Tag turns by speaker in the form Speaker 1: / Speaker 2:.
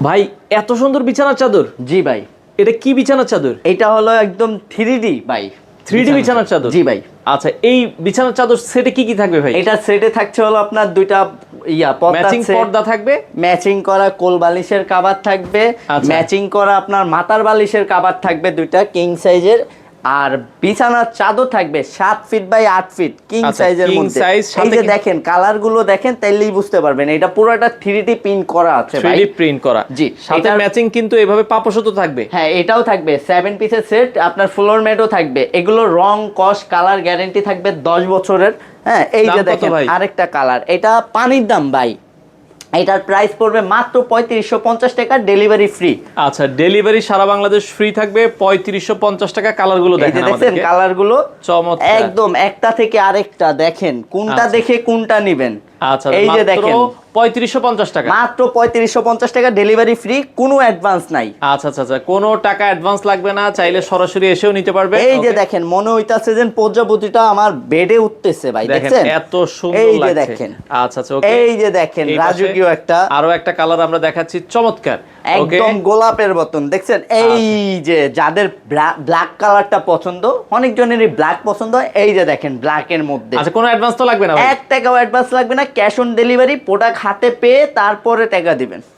Speaker 1: ভাই এত সুন্দর বিছানার চাদর।
Speaker 2: জি ভাই,
Speaker 1: এটা কি বিছানার চাদর?
Speaker 2: এটা হলো একদম 3D ভাই।
Speaker 1: 3D বিছানার চাদর?
Speaker 2: জি ভাই।
Speaker 1: আচ্ছা, এই বিছানার চাদর সেটে কি কি থাকবে ভাই?
Speaker 2: এটা সেটে থাকছে হলো আপনার দুইটা পর্দা,
Speaker 1: ম্যাচিং পর্দা থাকবে,
Speaker 2: ম্যাচিং করা কোল বালিশের কভার থাকবে,
Speaker 1: আচ্ছা।
Speaker 2: ম্যাচিং করা আপনার মাথার বালিশের কভার থাকবে দুইটা কিং সাইজের, আর বিছানার চাদর থাকবে 7 ফিট বাই 8 ফিট কিং
Speaker 1: আচ্ছা,
Speaker 2: সাইজের
Speaker 1: king
Speaker 2: মধ্যে।
Speaker 1: size,
Speaker 2: এই
Speaker 1: সাথে
Speaker 2: যে দেখেন কালার গুলো দেখেন তাইলেই বুঝতে পারবেন এটা পুরোটা 3D প্রিন্ট করা আছে ভাই।
Speaker 1: 3D প্রিন্ট করা।
Speaker 2: জি,
Speaker 1: সাথে
Speaker 2: এটার-
Speaker 1: ম্যাচিং কিন্তু এভাবে পাপোশও থাকবে।
Speaker 2: হ্যাঁ, এটাও থাকবে 7 পিসের সেট, আপনার ফ্লোর ম্যাটও থাকবে। এগুলো রং কস কালার গ্যারান্টি থাকবে 10 বছরের। হ্যাঁ, এই
Speaker 1: দাম
Speaker 2: যে
Speaker 1: কত
Speaker 2: দেখেন
Speaker 1: ভাই?
Speaker 2: আরেকটা কালার, এটা পানির দাম ভাই। এটার প্রাইস পড়বে মাত্র 3550 টাকা, ডেলিভারি ফ্রি।
Speaker 1: আচ্ছা, ডেলিভারি সারা বাংলাদেশ ফ্রি থাকবে 3550 টাকা। কালার গুলো
Speaker 2: এই যে
Speaker 1: দেখেন
Speaker 2: দেখেন
Speaker 1: আমাদেরকে,
Speaker 2: কালার গুলো
Speaker 1: চমৎকার
Speaker 2: একদম একটা থেকে আরেকটা দেখেন কোনটা
Speaker 1: আচ্ছা।
Speaker 2: দেখে কোনটা নিবেন।
Speaker 1: আচ্ছা,
Speaker 2: এই যে
Speaker 1: মাত্র
Speaker 2: দেখেন
Speaker 1: 3550 টাকা।
Speaker 2: মাত্র 3550 টাকা, ডেলিভারি ফ্রি, কোনো অ্যাডভান্স নাই।
Speaker 1: আচ্ছা আচ্ছা আচ্ছা, কোনো টাকা অ্যাডভান্স লাগবে না, চাইলে সরাসরি এসেও নিতে পারবে।
Speaker 2: এই যে
Speaker 1: Okay?
Speaker 2: দেখেন মনে হইতাছে যে প্রজাপতিটা আমার বেডে উঠতেছে ভাই,
Speaker 1: দেখেন
Speaker 2: দেখছেন
Speaker 1: এত সুন্দর
Speaker 2: এই যে
Speaker 1: লাগছে।
Speaker 2: দেখেন,
Speaker 1: আচ্ছা আচ্ছা, ওকে।
Speaker 2: এই যে দেখেন
Speaker 1: এই পাশে
Speaker 2: রাজকীয় একটা
Speaker 1: আরো একটা কালার আমরা দেখাচ্ছি, চমৎকার। ওকে,
Speaker 2: একদম গোলাপের মতন, দেখছেন এই যে যাদের ব্ল্যাক কালারটা পছন্দ, অনেক জনেরই ব্ল্যাক পছন্দ হয়, এই যে দেখেন ব্ল্যাকের মধ্যে।
Speaker 1: আচ্ছা, কোনো অ্যাডভান্স তো লাগবে না ভাই?
Speaker 2: 1 টাকাও অ্যাডভান্স লাগবে না, ক্যাশ অন ডেলিভারি, প্রোডাক্ট হাতে পেয়ে তারপরে টাকা দিবেন।